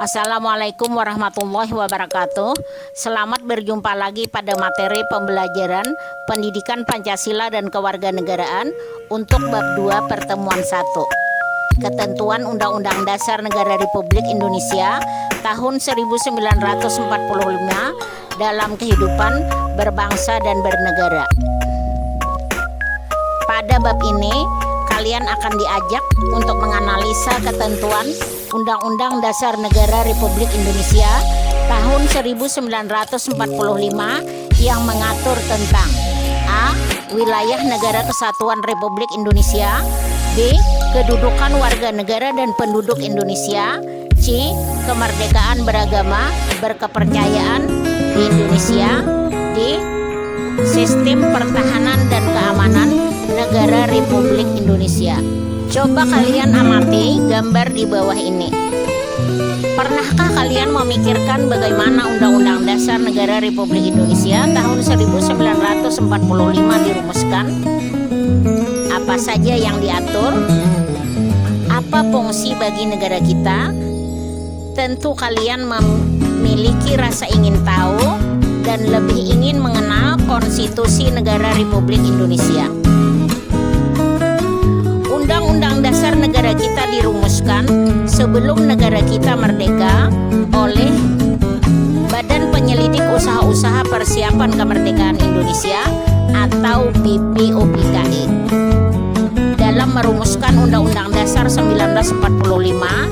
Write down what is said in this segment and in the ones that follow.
Assalamualaikum warahmatullahi wabarakatuh. Selamat berjumpa lagi pada materi pembelajaran Pendidikan Pancasila dan Kewarganegaraan untuk bab 2 pertemuan 1. Ketentuan Undang-Undang Dasar Negara Republik Indonesia tahun 1945 dalam kehidupan berbangsa dan bernegara. Pada bab ini, kalian akan diajak untuk menganalisa ketentuan Undang-Undang Dasar Negara Republik Indonesia tahun 1945 yang mengatur tentang A. Wilayah Negara Kesatuan Republik Indonesia, B. Kedudukan warga negara dan penduduk Indonesia, C. Kemerdekaan beragama, berkepercayaan di Indonesia, D. Sistem pertahanan dan keamanan negara Republik Indonesia. Coba kalian amati gambar di bawah ini. Pernahkah kalian memikirkan bagaimana Undang-Undang Dasar Negara Republik Indonesia tahun 1945 dirumuskan? Apa saja yang diatur? Apa fungsi bagi negara kita? Tentu kalian memiliki rasa ingin tahu dan lebih ingin mengenal konstitusi negara Republik Indonesia. Undang-Undang Dasar negara kita dirumuskan sebelum negara kita merdeka oleh Badan Penyelidik Usaha-Usaha Persiapan Kemerdekaan Indonesia atau BPUPKI. Dalam merumuskan Undang-Undang Dasar 1945,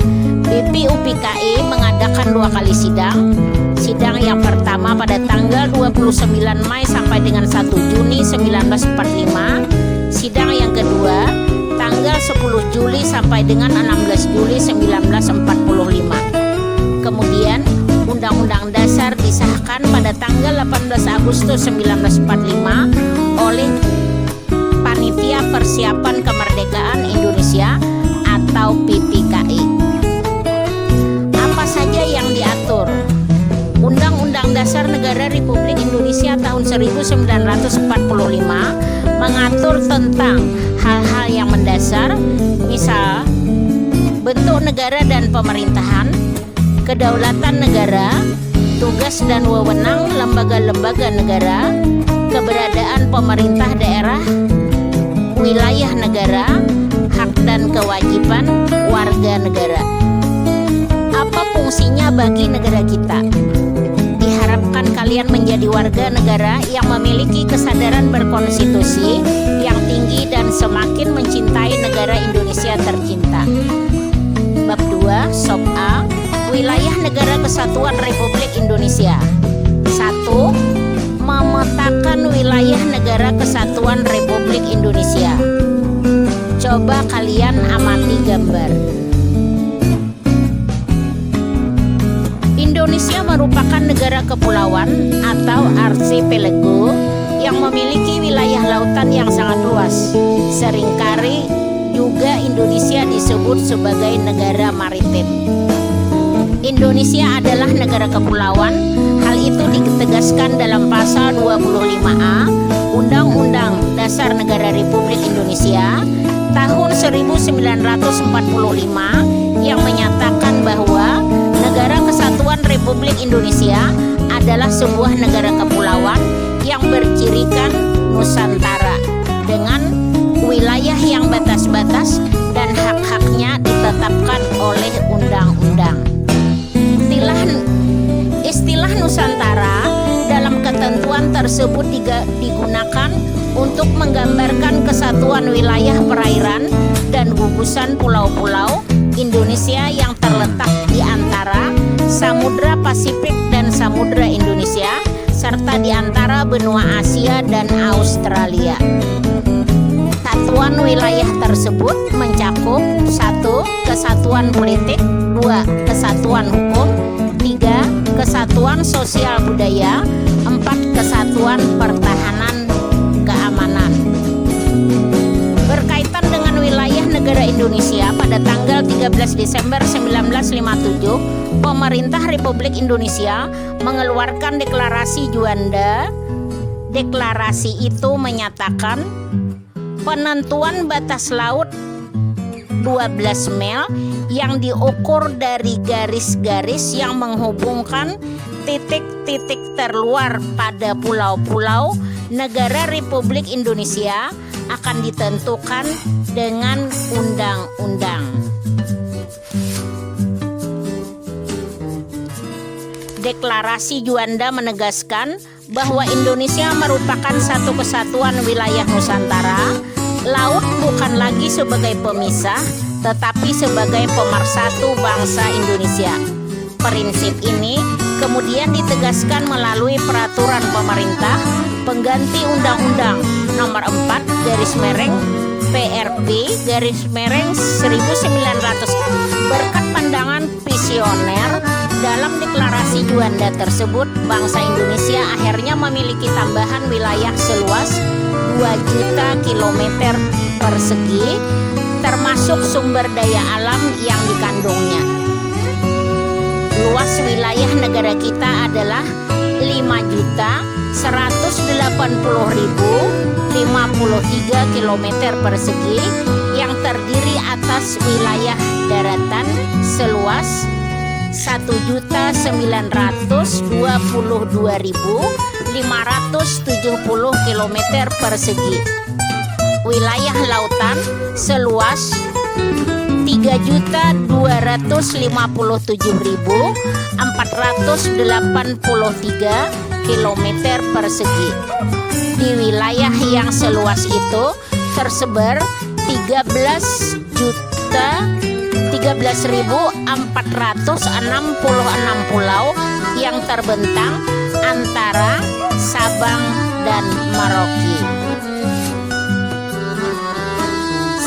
BPUPKI mengadakan 2 kali sidang. Sidang yang pertama pada tanggal 29 Mei sampai dengan 1 Juni 1945. Sidang yang kedua tanggal 10 Juli sampai dengan 16 Juli 1945. Kemudian Undang-Undang Dasar disahkan pada tanggal 18 Agustus 1945 oleh Panitia Persiapan Kemerdekaan Indonesia atau PPKI. Apa saja yang diatur? Undang-Undang Dasar Negara Republik Indonesia tahun 1945 mengatur tentang hal-hal yang mendasar, misal bentuk negara dan pemerintahan, kedaulatan negara, tugas dan wewenang lembaga-lembaga negara, keberadaan pemerintah daerah, wilayah negara, hak dan kewajiban warga negara. Apa fungsinya bagi negara kita? Diharapkan kalian menjadi warga negara yang memiliki kesadaran berkonstitusi yang tinggi dan semakin mencintai negara Indonesia tercinta. Bab 2, Sob A. Wilayah Negara Kesatuan Republik Indonesia. 1. Memetakan wilayah Negara Kesatuan Republik Indonesia. Coba kalian amati gambar. Indonesia merupakan negara kepulauan atau archipelago yang memiliki wilayah lautan yang sangat luas. Seringkali juga Indonesia disebut sebagai negara maritim. Indonesia adalah negara kepulauan. Hal itu ditegaskan dalam pasal 25A Undang-Undang Dasar Negara Republik Indonesia tahun 1945 yang menyatakan bahwa Negara Kesatuan Republik Indonesia adalah sebuah negara kepulauan yang bercirikan Nusantara dengan wilayah yang batas-batas dan hak-haknya ditetapkan oleh undang-undang. Istilah Nusantara dalam ketentuan tersebut digunakan untuk menggambarkan kesatuan wilayah perairan dan gugusan pulau-pulau Indonesia yang terletak di antara Samudra Pasifik dan Samudra Indonesia serta di antara benua Asia dan Australia. Satuan wilayah tersebut mencakup 1. Kesatuan politik, 2. Kesatuan hukum, 3. Kesatuan sosial budaya, 4. Kesatuan pertahanan keamanan. Berkaitan dengan wilayah negara Indonesia, pada tanggal 13 Desember 1957, pemerintah Republik Indonesia mengeluarkan deklarasi Juanda. Deklarasi itu menyatakan penentuan batas laut 12 mil yang diukur dari garis-garis yang menghubungkan titik-titik terluar pada pulau-pulau negara Republik Indonesia akan ditentukan dengan undang-undang. Deklarasi Juanda menegaskan bahwa Indonesia merupakan satu kesatuan wilayah Nusantara. Laut bukan lagi sebagai pemisah, tetapi sebagai pemersatu bangsa Indonesia. Prinsip ini kemudian ditegaskan melalui peraturan pemerintah pengganti Undang-Undang Nomor 4 PRP 1900. Berkat pandangan visioner dalam deklarasi Juanda tersebut, bangsa Indonesia akhirnya memiliki tambahan wilayah seluas 2 juta kilometer persegi, termasuk sumber daya alam yang dikandungnya. Luas wilayah negara kita adalah 5.180.053 kilometer persegi yang terdiri atas wilayah daratan seluas 1.922.570 kilometer persegi, wilayah lautan seluas 3.257.483 kilometer persegi. Di wilayah yang seluas itu tersebar 13.466 pulau yang terbentang antara Sabang dan Merauke.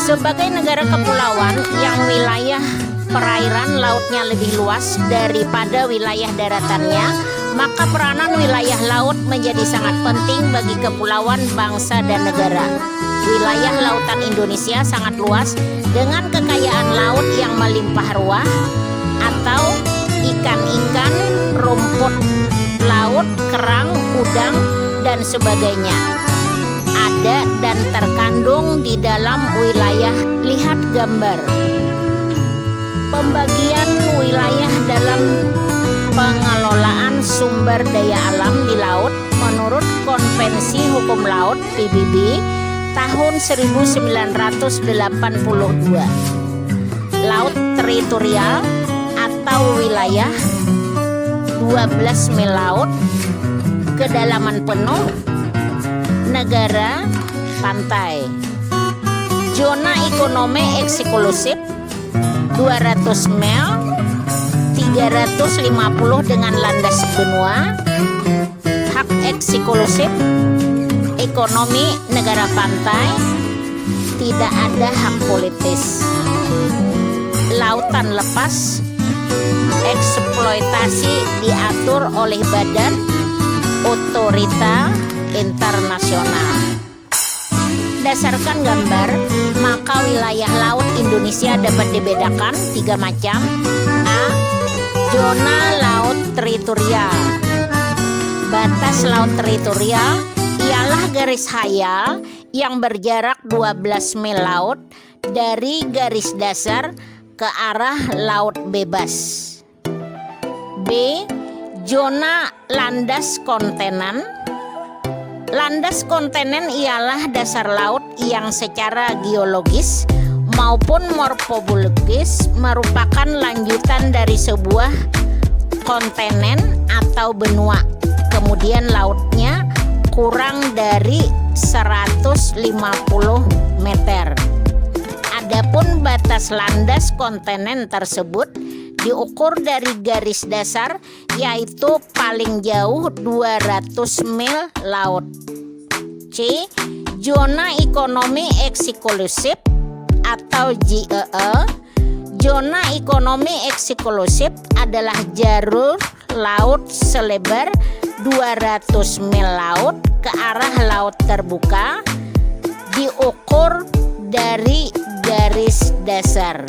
Sebagai negara kepulauan yang wilayah perairan lautnya lebih luas daripada wilayah daratannya, maka peranan wilayah laut menjadi sangat penting bagi kepulauan bangsa dan negara. Wilayah lautan Indonesia sangat luas dengan kekayaan laut yang melimpah ruah atau ikan-ikan, rumput laut, kerang, udang, dan sebagainya. Ada dan terkandung di dalam wilayah. Lihat gambar. Pembagian wilayah dalam pengelolaan sumber daya alam di laut menurut Konvensi Hukum Laut PBB tahun 1982. Laut teritorial atau wilayah 12 mil laut, kedalaman penuh, negara pantai. Zona ekonomi eksklusif 200 mil, 350 dengan landas benua. Hak eksklusif ekonomi negara pantai, tidak ada hak politis. Lautan lepas, eksploitasi diatur oleh Badan Otorita Internasional. Berdasarkan gambar, maka wilayah laut Indonesia dapat dibedakan 3 macam. A. Zona laut teritorial. Batas laut teritorial ialah garis hayal yang berjarak 12 mil laut dari garis dasar ke arah laut bebas. B. Zona landas kontinen. Landas kontinen ialah dasar laut yang secara geologis maupun morfologis merupakan lanjutan dari sebuah kontinen atau benua. Kemudian lautnya kurang dari 150 meter. Adapun batas landas kontinen tersebut diukur dari garis dasar, yaitu paling jauh 200 mil laut. C. Zona ekonomi eksklusif atau ZEE. Zona ekonomi eksklusif adalah jalur laut selebar 200 mil laut ke arah laut terbuka, diukur dari garis dasar.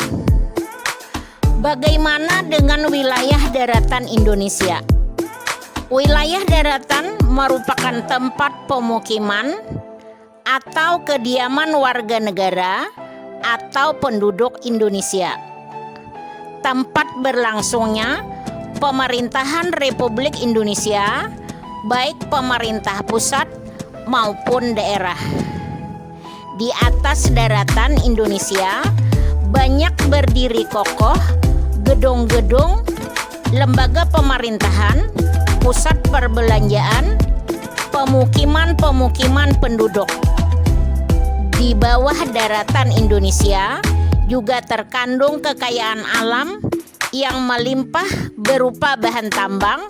Bagaimana dengan wilayah daratan Indonesia? Wilayah daratan merupakan tempat pemukiman atau kediaman warga negara atau penduduk Indonesia. tempat berlangsungnya pemerintahan Republik Indonesia, baik pemerintah pusat maupun daerah. Di atas daratan Indonesia banyak berdiri kokoh gedung-gedung, lembaga pemerintahan, pusat perbelanjaan, pemukiman-pemukiman penduduk. Di bawah daratan Indonesia juga terkandung kekayaan alam yang melimpah berupa bahan tambang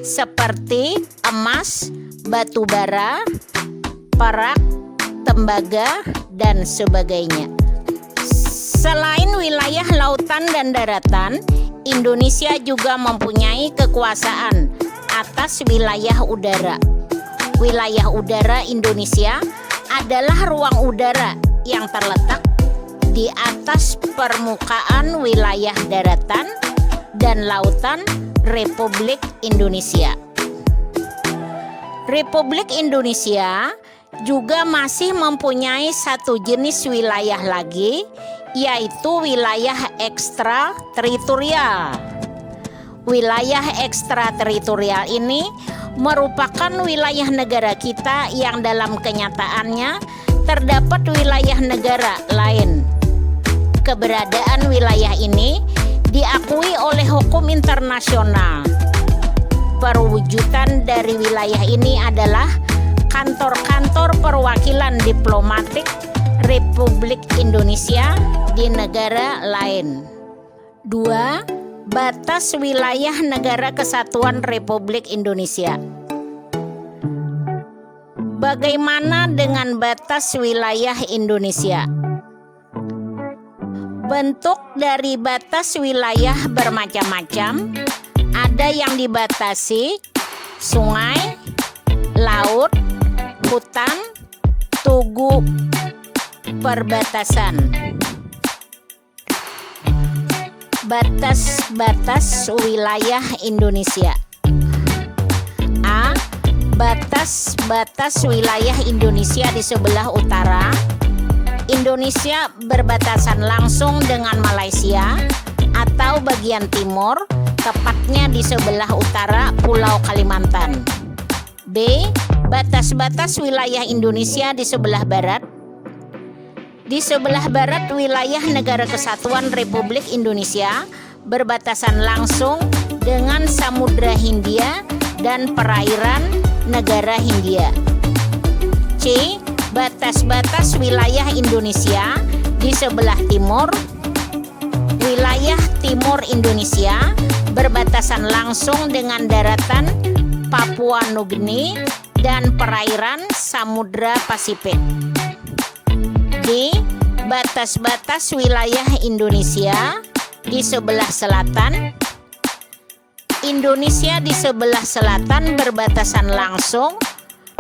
seperti emas, batu bara, perak, tembaga, dan sebagainya. Selain wilayah lautan dan daratan, Indonesia juga mempunyai kekuasaan atas wilayah udara. Wilayah udara Indonesia adalah ruang udara yang terletak di atas permukaan wilayah daratan dan lautan Republik Indonesia. Republik Indonesia juga masih mempunyai satu jenis wilayah lagi, yaitu wilayah ekstrateritorial. Wilayah ekstrateritorial ini merupakan wilayah negara kita yang dalam kenyataannya terdapat wilayah negara lain. Keberadaan wilayah ini diakui oleh hukum internasional. Perwujudan dari wilayah ini adalah kantor-kantor perwakilan diplomatik Republik Indonesia di negara lain. 2. Batas wilayah Negara Kesatuan Republik Indonesia. Bagaimana dengan batas wilayah Indonesia? Bentuk dari batas wilayah bermacam-macam. Ada yang dibatasi sungai, laut, hutan, tugu, perbatasan. Batas-batas wilayah Indonesia. A. Batas-batas wilayah Indonesia di sebelah utara. Indonesia berbatasan langsung dengan Malaysia atau bagian timur, tepatnya di sebelah utara Pulau Kalimantan. B. Batas-batas wilayah Indonesia di sebelah barat. Di sebelah barat wilayah Negara Kesatuan Republik Indonesia berbatasan langsung dengan Samudra Hindia dan perairan negara Hindia. C. Batas-batas wilayah Indonesia di sebelah timur. Wilayah timur Indonesia berbatasan langsung dengan daratan Papua Nugini dan perairan Samudra Pasifik. D. Batas-batas wilayah Indonesia di sebelah selatan. Indonesia di sebelah selatan berbatasan langsung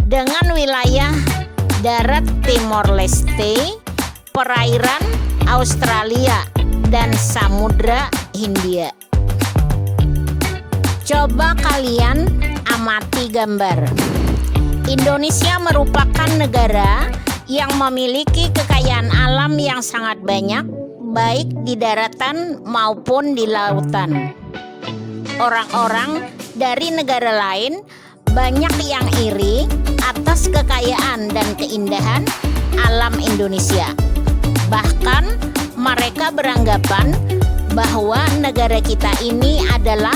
dengan wilayah darat Timor Leste, perairan Australia, dan Samudra Hindia. Coba kalian amati gambar. Indonesia merupakan negara yang memiliki kekayaan alam yang sangat banyak, baik di daratan maupun di lautan. Orang-orang dari negara lain banyak yang iri atas kekayaan dan keindahan alam Indonesia. Bahkan mereka beranggapan bahwa negara kita ini adalah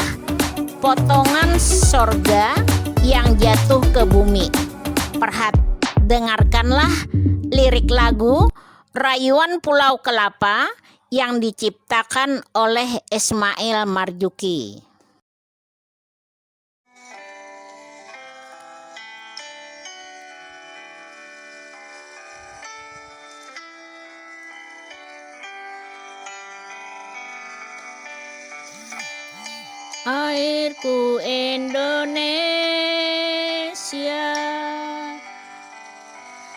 potongan sorga yang jatuh ke bumi. Dengarkanlah lirik lagu Rayuan Pulau Kelapa yang diciptakan oleh Ismail Marzuki. Airku Indonesia,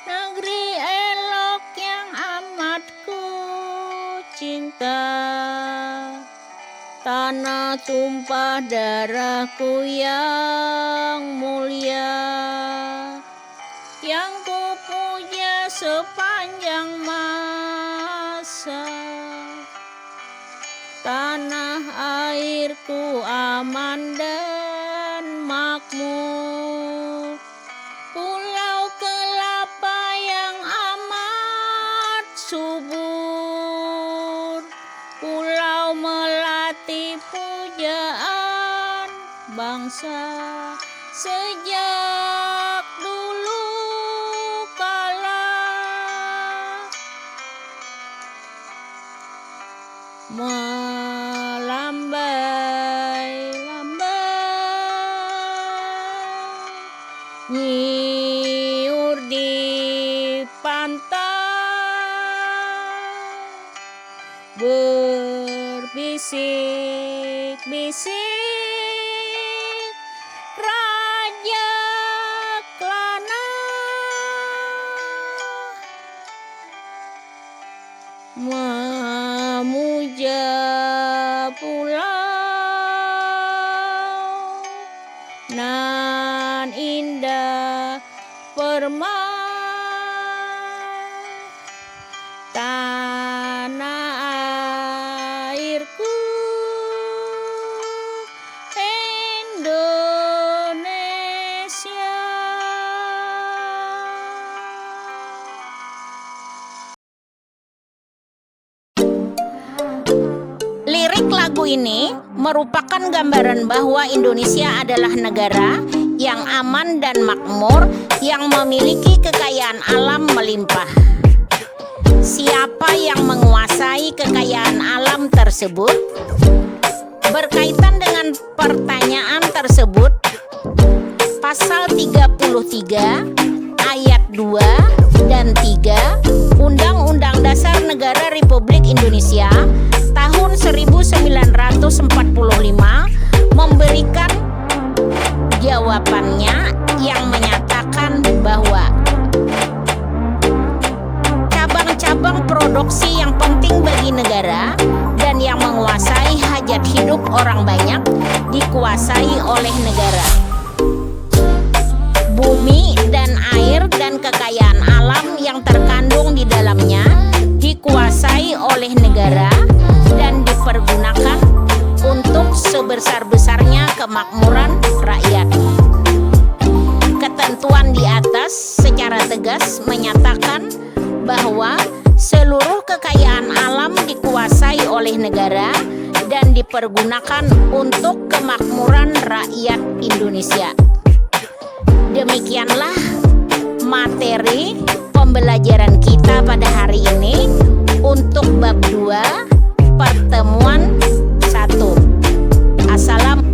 negeri elok yang amat ku cinta, tanah tumpah darahku yang mulia, yang ku puja sepanjang masa. tanah airku aman dan makmur. Pulau kelapa yang amat subur, pulau melati pujaan bangsa sejak dulu kala. Melambai-lambai nyiur di pantai, berbisik-bisik raja Klana, memuja pulau nan indah permai, tanah airku Indonesia. Lirik lagu ini merupakan gambaran bahwa Indonesia adalah negara yang aman dan makmur, yang memiliki kekayaan alam melimpah. Siapa yang menguasai kekayaan alam tersebut? Berkaitan dengan pertanyaan tersebut, pasal 33 ayat 2 dan 3 Undang-Undang Dasar Negara Republik Indonesia tahun 1945 memberikan jawabannya yang menyatakan bahwa cabang-cabang produksi yang penting bagi negara dan yang menguasai hajat hidup orang banyak dikuasai oleh negara. Bumi dan air dan kekayaan alam yang terkandung di dalamnya dikuasai oleh negara dan dipergunakan untuk sebesar-besarnya kemakmuran rakyat. Ketentuan di atas secara tegas menyatakan bahwa seluruh kekayaan alam dikuasai oleh negara dan dipergunakan untuk kemakmuran rakyat Indonesia. Demikianlah materi pembelajaran kita pada hari ini untuk bab 2 pertemuan 1. Assalamualaikum.